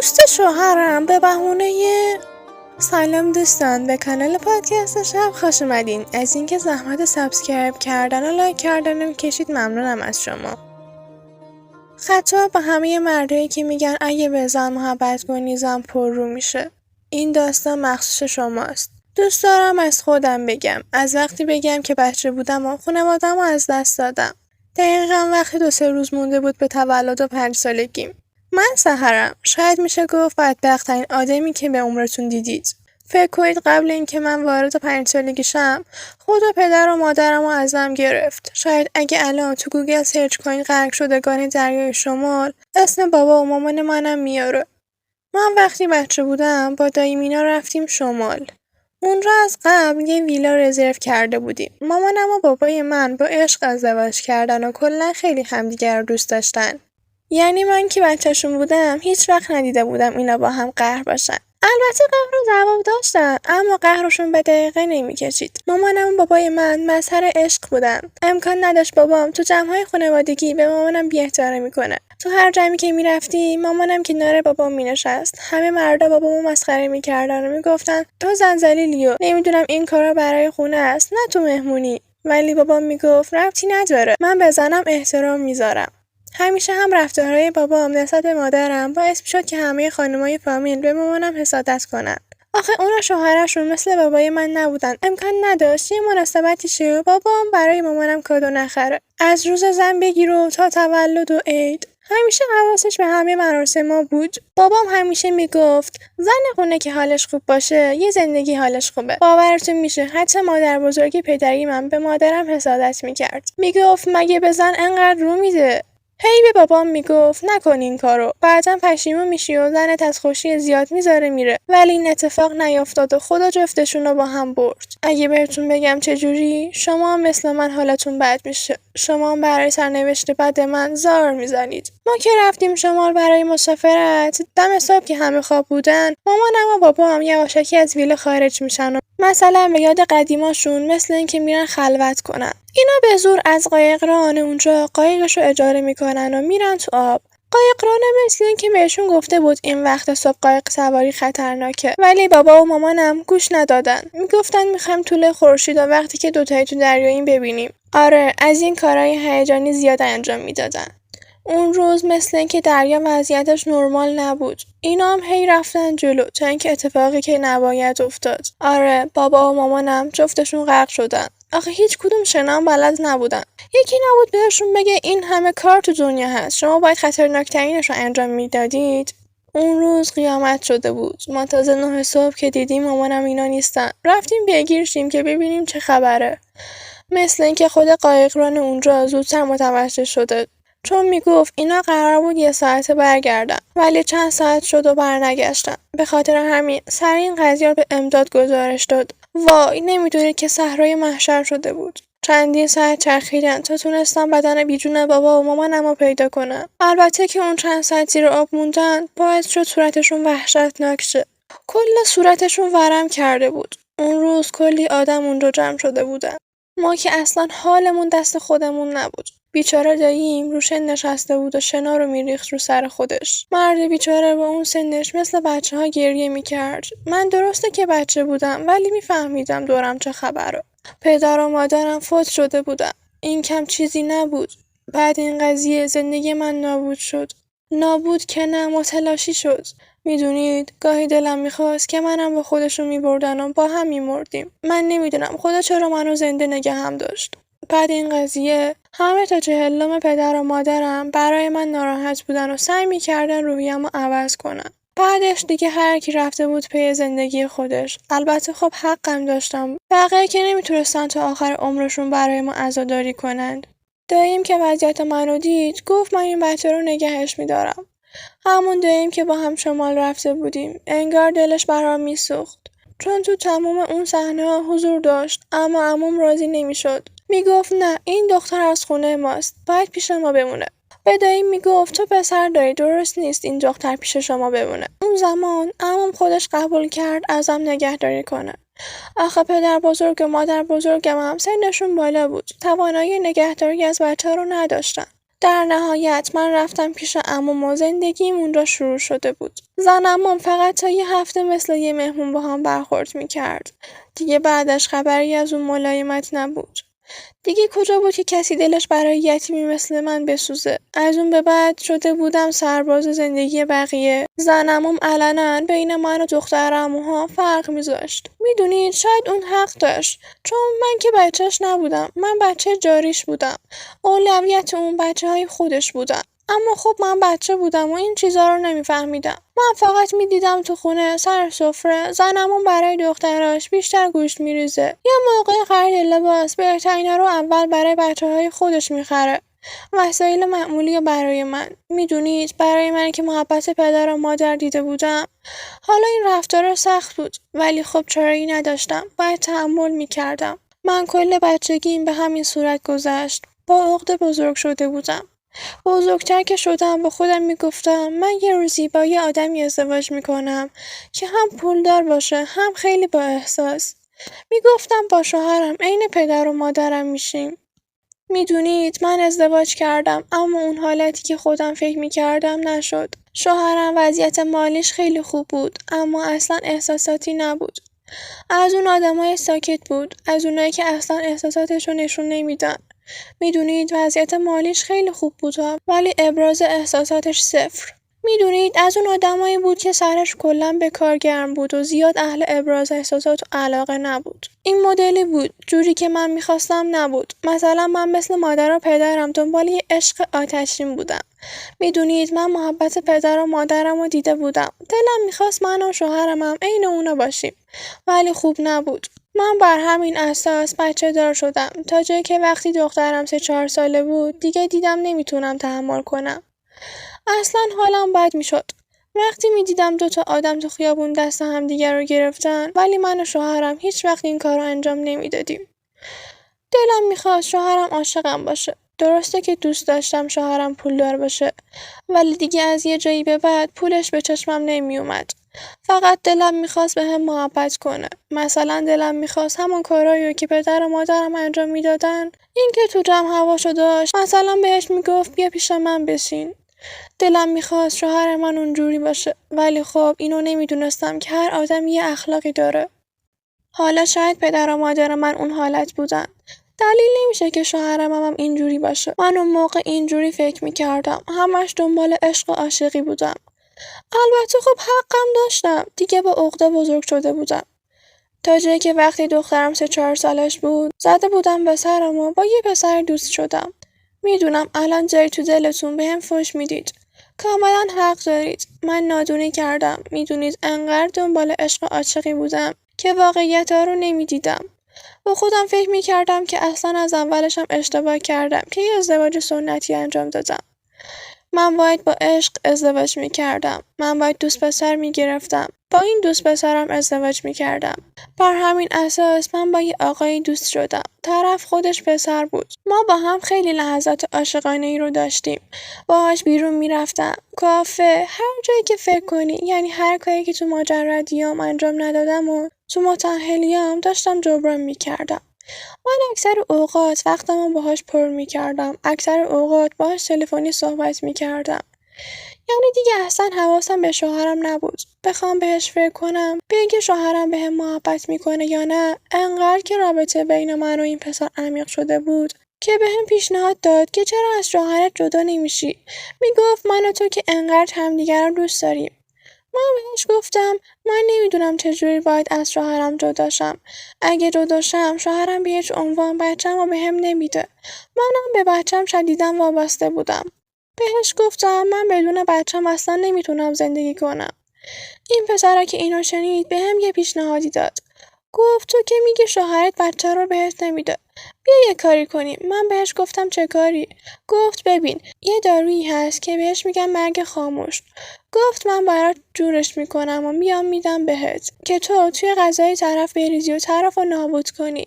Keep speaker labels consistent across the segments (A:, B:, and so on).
A: دوست شوهرم به بهونه سلام دوستان، به کانال پادکست شب خوش اومدین. از اینکه زحمت سابسکرایب کردن و لایک کردن کشید ممنونم از شما. خطاب به همه مردایی که میگن اگه به زن محبت کنی زن پر رو میشه. این داستان مخصوص شماست. دوست دارم از خودم بگم. از وقتی بگم که بچه بودم و خانواده‌مو از دست دادم. دقیقاً وقتی 2-3 روز مونده بود به تولد و 5 سالگیم. من سحرم. شاید میشه گفت بدبخت‌ترین آدمی که به عمرتون دیدید. فکر کنید قبل اینکه من وارد 5 سالگی شم، خدا پدر و مادرمو ازم گرفت. شاید اگه الان تو گوگل سرچ کنید غرق شدگان دریای شمال، اسم بابا و مامان منم میاره. من وقتی بچه بودم با دایی مینا رفتیم شمال. اون را از قبل یه ویلا رزرو کرده بودیم. مامانم و بابای من با عشق ازدواج کردن و کلا خیلی همدیگر رو دوست داشتن. یعنی من که بچه‌شون بودم هیچ وقت ندیده بودم اینا با هم قهر باشن. البته قهر و جواب داشتن، اما قهرشون به دقیقه نمی‌کشید. مامانم و بابای من مظهر عشق بودن. امکان نداشت بابام تو جمع‌های خانوادگی به مامانم بی‌احترامی کنه. تو هر جمعی که می‌رفتیم مامانم کنار بابام می‌نشست. همه مردا بابامو مسخره می‌کردن و میگفتن تو زنجلیلی و نمیدونم این کارا برای خونه است، نه تو مهمونی. ولی بابام میگفت ربطی نداره، من به زنم احترام میذارم. همیشه هم رفتارهای بابام نسبت به مادرم باعث میشد که همه خانمای فامیل به مامانم حسادت کنن. آخه اونا شوهرشون مثل بابای من نبودن. امکان نداشت یه مناسبتی شه و بابام برای مامانم کادو نخره. از روز زن بگیر و تا تولد و عید. همیشه حواسش به همه مراسم ما بود. بابام همیشه میگفت زن خونه که حالش خوب باشه یه زندگی حالش خوبه. باورتون میشه حتی مادر بزرگی پدری من به مادرم حسادت میکرد. میگفت مگه به زن انقدر رو میده؟ هی به بابام میگفت نکن این کارو، بعداً پشیمون میشی و زنت از خوشی زیاد میذاره میره. ولی این اتفاق نیافتاد و خدا جفتشون رو با هم برد. اگه بهتون بگم چجوری، شما مثل من حالتون بد میشه. شما برای سرنوشت بد من زار میزنید. ما که رفتیم شمال برای مسافرت، دم صبح که همه خواب بودن، مامانم و بابام یواشکی از ویلا خارج میشن و مثلا به یاد قدیماشون مثل این که میرن خلوت کنن. اینا به زور از قایقران اونجا قایقشو اجاره میکنن و میرن تو آب. قایقرانه مثل این که بهشون گفته بود این وقت صبح قایق سواری خطرناکه، ولی بابا و مامانم گوش ندادن. میگفتن میخوایم طول خورشید و وقتی که دوتایی تو دریاییم ببینیم. آره، از این کارهای هیجانی زیاد انجام میدادن. اون روز مثل این که دریا وضعیتش نرمال نبود. اینا هم هی رفتن جلو تا اینکه اتفاقی که نباید افتاد. آره، بابا و مامانم جفتشون غرق شدن. آخه هیچ کدوم شنام بلد نبودن. یکی نبود بهشون بگه این همه کار تو دنیا هست، شما باید خطرناکترینش رو انجام میدادید. اون روز قیامت شده بود. ما تازه 9 صبح که دیدیم مامانم اینا نیستن، رفتیم بگیر شیم که ببینیم چه خبره. مثل اینکه خود قایقران اونجا زودتر متوجه شده، چون میگفت اینا قرار بود 1 ساعت برگردن، ولی چند ساعت شد و برنگشتن. به خاطر همین سر این قضیه به امداد گزارش داد. وای، نمیدونید که صحرای محشر شده بود. چندین ساعت چرخیدن تا تونستم بدن بیجون بابا و مامانمو پیدا کنم. البته که اون چند ساعت زیر آب موندن باعث شد صورتشون وحشتناک شه. کل صورتشون ورم کرده بود. اون روز کلی آدم اونجا جمع شده بودن. ما که اصلا حالمون دست خودمون نبود. بیچاره داییم رو شن نشسته بود و شنا رو میریخت رو سر خودش. مرد بیچاره با اون سنش مثل بچه‌ها گریه میکرد. من درسته که بچه بودم ولی میفهمیدم دورم چه خبره. پدر و مادرم فوت شده بودن. این کم چیزی نبود. بعد این قضیه زندگی من نابود شد. نابود که نه، متلاشی شد. میدونید گاهی دلم میخواست که منم با خودشون میبردن و با هم میمردیم. من نمیدونم خدا چرا منو زنده نگه هم داشت. بعد این قضیه همه تا جهلم پدر و مادرم برای من ناراحت بودن و سعی میکردن روحیه‌مو عوض کنن. بعدش دیگه هر کی رفته بود پی زندگی خودش. البته خب حقم داشتم. بقیه که نمیتونستن تا آخر عمرشون برای ما عزاداری کنند. داییم که وضعیت منو دید گفت من این بچه رو نگهش میدارم. همون داییم که با هم شمال رفته بودیم انگار دلش برام میسوخت، چون تو تموم اون صحنه‌ها حضور داشت، اما عموم راضی نمیشد. میگفت نه، این دختر از خونه ماست، باید پیش ما بمونه. به داییم میگفت تو پسر داری، درست نیست این دختر پیش شما بمونه. اون زمان عموم خودش قبول کرد ازم نگهداری کنه. آخه پدر بزرگ و مادر بزرگم هم سنشون بالا بود، توانایی نگهداری از بچه رو نداشتن. در نهایت من رفتم پیش عموم و زندگیم اونجا شروع شده بود. زن عموم فقط تا یه هفته مثل یه مهمون با هم برخورد میکرد. دیگه بعدش خبری از اون ملایمت نبود. دیگه کجا بود که کسی دلش برای یتیمی مثل من بسوزه. از اون به بعد شده بودم سرباز زندگی بقیه. زن عموم علنا بین من و دختر عموها فرق میذاشت. میدونید شاید اون حق داشت، چون من که بچهش نبودم، من بچه جاریش بودم. اولویت اون بچه‌های خودش بودن. اما خب من بچه بودم و این چیزا رو نمیفهمیدم. من فقط میدیدم تو خونه سر سفره زن عموم برای دختراش بیشتر گوشت میریزه، یا موقع خرید لباس بهترینا رو اول برای بچه‌های خودش میخره. وسایل معمولی برای من. میدونید برای من که محبت پدر و مادر دیده بودم، حالا این رفتار سخت بود، ولی خب چاره‌ای نداشتم. باید تحمل میکردم. من کل بچگیم به همین صورت گذشت. با عقده بزرگ شده بودم. بزرگتر که شدم با خودم میگفتم من یه روزی با یه آدمی ازدواج میکنم که هم پولدار باشه هم خیلی با احساس. میگفتم با شوهرم عین پدر و مادرم میشیم. میدونید من ازدواج کردم، اما اون حالتی که خودم فکر میکردم نشد. شوهرم وضعیت مالیش خیلی خوب بود، اما اصلا احساساتی نبود. از اون آدمای ساکت بود، از اونایی که اصلا احساساتشو نشون نمیدن. میدونید وضعیت مالیش خیلی خوب بود ولی ابراز احساساتش صفر. میدونید از اون آدمایی بود که سرش کلا به کار گرم بود و زیاد اهل ابراز احساسات و علاقه نبود. این مدلی بود، جوری که من میخواستم نبود. مثلا من مثل مادر و پدرم دنبال یه عشق آتشین بودم. میدونید من محبت پدر و مادرم رو دیده بودم. دلم میخواست من و شوهرم هم عین اونا باشیم، ولی خوب نبود. من بر همین اساس بچه دار شدم، تا جایی که وقتی دخترم 3-4 ساله بود دیگه دیدم نمیتونم تحمل کنم. اصلا حالم بد میشد. وقتی میدیدم 2 تا آدم تو خیابون دست همدیگر رو گرفتن، ولی من و شوهرم هیچ وقت این کار رو انجام نمیدادیم. دلم میخواست شوهرم عاشقم باشه. درسته که دوست داشتم شوهرم پولدار باشه، ولی دیگه از یه جایی به بعد پولش به چشمم نمیومد. فقط دلم میخواست بهم محبت کنه. مثلا دلم میخواست همون کارایی رو که پدر و مادرم انجام میدادن، این که تو جمع هواشو داشت، مثلا بهش میگفت بیا پیش من بشین. دلم میخواست شوهر من اونجوری باشه، ولی خب اینو نمیدونستم که هر آدم یه اخلاقی داره. حالا شاید پدر و مادر من اون حالت بودن. دلیل نمیشه که شوهرم هم اینجوری باشه. من اون موقع اینجوری فکر میکردم. همش دنبال عشق و عاشقی بودم. البته خب حقم داشتم. دیگه با عقده بزرگ شده بودم. تا جایی که وقتی دخترم 3-4 سالش بود، زده بودم به سرم و با یه پسر دوست شدم. میدونم الان جایی تو دلتون بهم فحش میدید. کاملا حق دارید. من نادونی کردم. میدونید انقدر دنبال عشق و عاشقی بودم که واقعیت ها رو نمیدیدم. با خودم فکر میکردم که اصلا از اولشم اشتباه کردم که یه ازدواج سنتی انجام دادم. من باید با عشق ازدواج میکردم. من باید دوست پسر میگرفتم. با این دوست پسرم ازدواج میکردم. بر همین اساس من با یه آقایی دوست شدم. طرف خودش پسر بود. ما با هم خیلی لحظات عاشقانه‌ای رو داشتیم. باهاش بیرون میرفتم. کافه، هر جایی که فکر کنی. یعنی هر کاری که تو مجردیام انجام ندادم و تو متأهلیام داشتم جبران میکردم. من اکثر اوقات وقتمو باهاش پر میکردم. اکثر اوقات باهاش تلفنی صحبت میکردم. یعنی دیگه اصلا حواسم به شوهرم نبود. بخوام بهش فکر کنم به اینکه شوهرم بهم محبت میکنه یا نه، انقدر که رابطه بین من و این پسر عمیق شده بود که بهم پیشنهاد داد که چرا از شوهرت جدا نمیشی. میگفت من و تو که انقدر همدیگر رو دوست داریم. من بهش گفتم من نمیدونم چجوری باید از شوهرم جدا شم. اگه جدا شم شوهرم به هیچ عنوان بچم رو بهم نمیده. منم به بچم شدیداً وابسته بودم. بهش گفتم من بدون بچم اصلا نمیتونم زندگی کنم. این پسره که اینو شنید بهم یه پیشنهادی داد. گفت تو که میگی شوهرت بچه رو بهت نمیده، بیا یه کاری کنیم. من بهش گفتم چه کاری؟ گفت ببین یه دارویی هست که بهش میگن مرگ خاموش. گفت من برات جورش میکنم و میام میدم بهت که تو توی غذای طرف بریزی و طرف رو نابود کنی.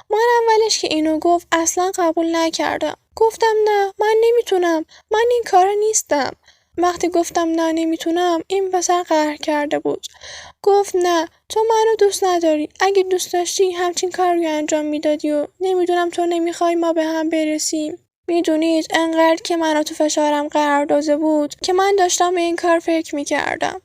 A: من اولش که اینو گفت اصلا قبول نکردم. گفتم نه من نمیتونم، من این کارا نیستم. وقتی گفتم نه نمیتونم، این پسر قهر کرده بود. گفت نه تو منو دوست نداری. اگه دوست داشتی همچین کاری انجام میدادی و نمیدونم تو نمیخوای ما به هم برسیم. میدونید انقدر که منو تو فشارم قرار داده بود که من داشتم به این کار فکر میکردم.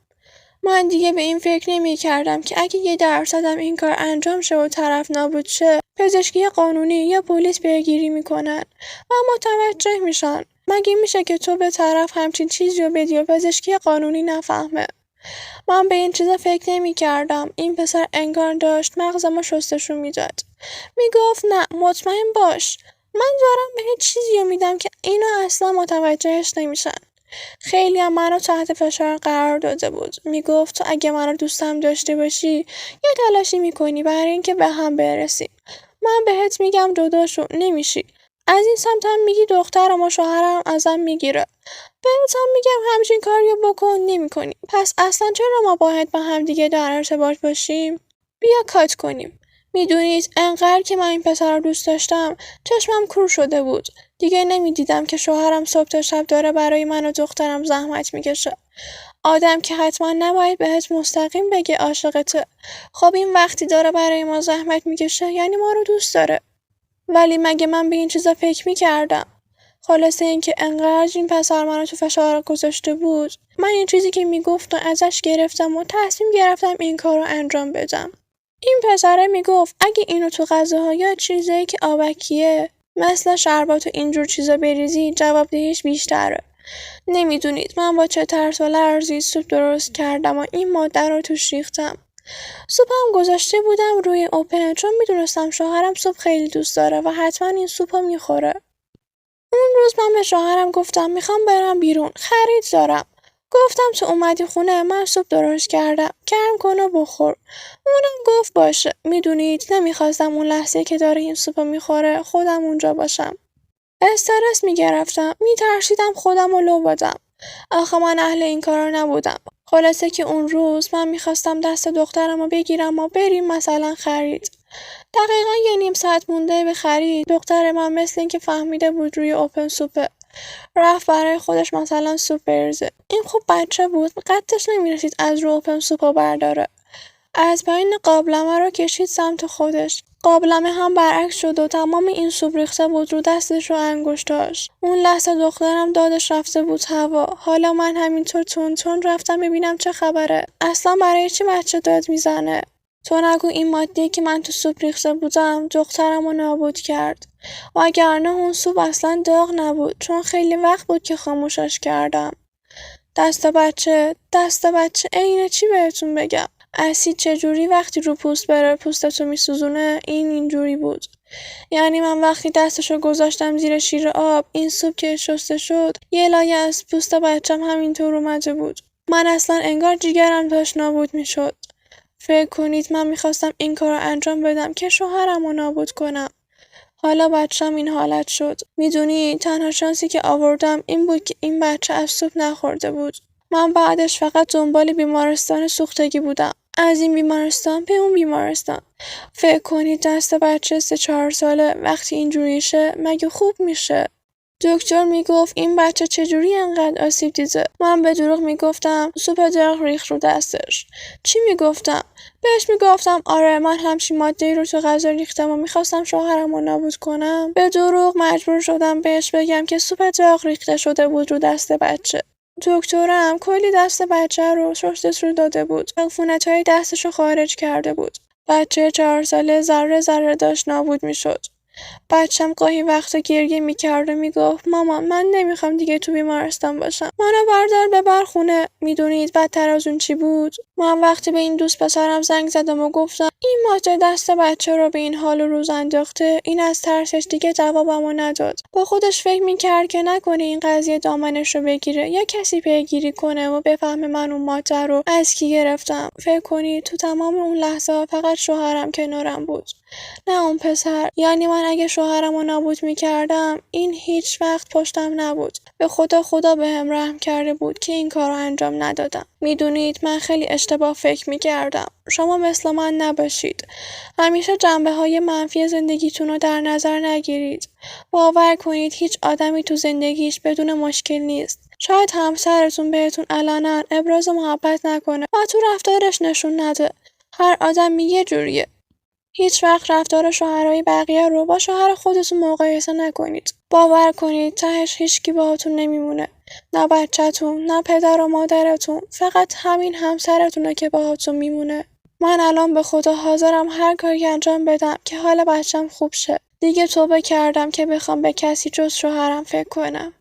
A: من دیگه به این فکر نمیکردم که اگه 1% این کار انجام شه و طرف نابود شه، پزشکی قانونی یا پلیس پیگیری میکنن و متوجه میشن. مگه میشه که تو به طرف همچین چیزی رو بدی و پزشکی قانونی نفهمه؟ من به این چیزا فکر نمیکردم. این پسر انگار داشت مغزمو شستشو میداد. میگفت نه، مطمئن باش، من دارم بهت چیزی رو میدم که اینو اصلا متوجهش نمیشن. خیلی هم منو تحت فشار قرار داده بود. میگفت تو اگه منو دوستم داشته باشی یه تلاشی میکنی برای اینکه به هم برسیم. من بهت میگم جدا شو، نمیشی. از این سمت هم میگی دخترم و شوهرم ازم میگیره. بهت هم میگم همچین کاریو بکن، نمیکنی. پس اصلا چرا ما باید با هم دیگه در ارتباط باشیم؟ بیا کات کنیم. میدونید انقدر که من این پسر رو دوست داشتم چشمم کور شده بود. دیگه نمیدیدم که شوهرم صبح تا شب داره برای من و دخترم زحمت میکشه. آدم که حتما نباید بهت مستقیم بگه عاشقته. خب این وقتی داره برای ما زحمت میکشه یعنی ما رو دوست داره. ولی مگه من به این چیزا فکر میکردم؟ خلاصه اینکه انقدر این پسر منو تو فشار گذاشته بود، من این چیزی که میگفت و ازش گرفتم و تصمیم گرفتم این کار رو انجام بدم. این پسره میگفت اگه اینو تو غذاها یا چیزایی که آبکیه مثل شربات و اینجور چیزا بریزی جوابدهیش بیشتره. نمیدونید من با چه ترس و لرزی سوپ درست کردم و این ماده رو توش ریختم. سوپم گذاشته بودم روی اوپن چون میدونستم شوهرم سوپ خیلی دوست داره و حتما این سوپو میخوره. اون روز من به شوهرم گفتم میخوام برم بیرون، خرید دارم. گفتم تو اومدی خونه من سوپ درست کردم، گرم کن و بخور. اونم گفت باشه. میدونید نمیخواستم اون لحظه که داره این سوپو میخوره خودم اونجا باشم. استرس میگرفتم، میترسیدم خودم رو لو بدم. آخه من اهل این کارا نبودم. خلاصه که اون روز من میخواستم دست دخترم رو بگیرم و بریم مثلا خرید. دقیقا 1.5 ساعت مونده به خرید دختر من مثل این که فهمیده بود روی اوپن سوپه. رفت برای خودش مثلا سوپ بریزه. این خوب بچه بود، قدش نمیرسید از رو اوپن سوپو برداره. از پایین قابلمه رو کشید سمت خودش. قابلمه هم برعکس شد و تمام این سوپ ریخته بود رو دستش و انگشتاش. اون لحظه دخترم دادش رفته بود هوا. حالا من همینطور تون رفتم ببینم چه خبره. اصلا برای چی بچه داد میزنه؟ تو نگو این ماده‌ای که من تو سوپ ریخته بودم دخترم رو نابود کرد. وگرنه اون سوپ اصلا داغ نبود چون خیلی وقت بود که خاموشش کردم. دست بچه عین چی بهتون بگم؟ اسید چجوری وقتی رو پوست بره پوستتو میسوزونه اینجوری بود. یعنی من وقتی دستشو گذاشتم زیر شیر آب این سوپ که شسته شد یه لایه از پوست بچم همینطور اومده بود. من اصلا انگار جیگرم داشت نابود میشد. فکر کنید من میخواستم این کار رو انجام بدم که شوهرم رو نابود کنم. حالا بچم این حالت شد. میدونی تنها شانسی که آوردم این بود که این بچه از سوپ نخورده بود. من بعدش فقط دنبال بیمارستان سوختگی بودم. از این بیمارستان به اون بیمارستان. فکر کنید دست بچه 3-4 ساله وقتی اینجوری شه مگه خوب میشه؟ دکتر میگفت این بچه چجوری انقدر آسیب دیده؟ من به دروغ میگفتم سوپ داغ ریخت رو دستش. چی میگفتم؟ بهش میگفتم آره من همچین ماده‌ای رو تو غذا ریختم و میخواستم شوهرم رو نابود کنم. به دروغ مجبور شدم بهش بگم که سوپ داغ ریخته شده بود رو دست بچه. دکترم کلی دست بچه رو شستش رو داده بود. عفونت‌های دستش رو خارج کرده بود. بچه 4 ساله ذره داشت نابود میشد. بچم گاهی وقتا گریه میکرد و میگفت مامان من نمیخوام دیگه تو بیمارستان باشم. منو بردار ببر خونه. میدونید بدتر از اون چی بود؟ من وقتی به این دوست پسرم زنگ زدم و گفتم این ماجرا دست بچه رو به این حال و روز انداخته، این از ترسش دیگه جوابمو نداد. با خودش فکر میکرد که نکنه این قضیه دامنش رو بگیره یا کسی پیگیری کنه و بفهمه من اون ماجرا رو از کی گرفتم. فکر کنید تو تمام اون لحظه فقط شوهرم کنارم بود، نه اون پسر. یعنی من اگه شوهرم رو نابود میکردم این هیچ وقت پشتم نبود. به خدا بهم رحم کرده بود که این کار رو انجام ندادم. میدونید من خیلی اشتباه فکر میکردم. شما مثل من نباشید. همیشه جنبه‌های منفی زندگیتون رو در نظر نگیرید. باور کنید هیچ آدمی تو زندگیش بدون مشکل نیست. شاید همسرتون بهتون علنا ابراز محبت نکنه و تو رفتارش نشون نده. هر آدمی یه جوریه. هیچ وقت رفتار شوهرای بقیه رو با شوهر خودتون مقایسه نکنید. باور کنید تهش هیچکی باهاتون نمیمونه. نه بچه‌تون، نه پدر و مادرتون، فقط همین همسرتونه که باهاتون میمونه. من الان به خدا حاضرم هر کاری انجام بدم که حال بچم خوب شه. دیگه توبه کردم که بخوام به کسی جز شوهرم فکر کنم.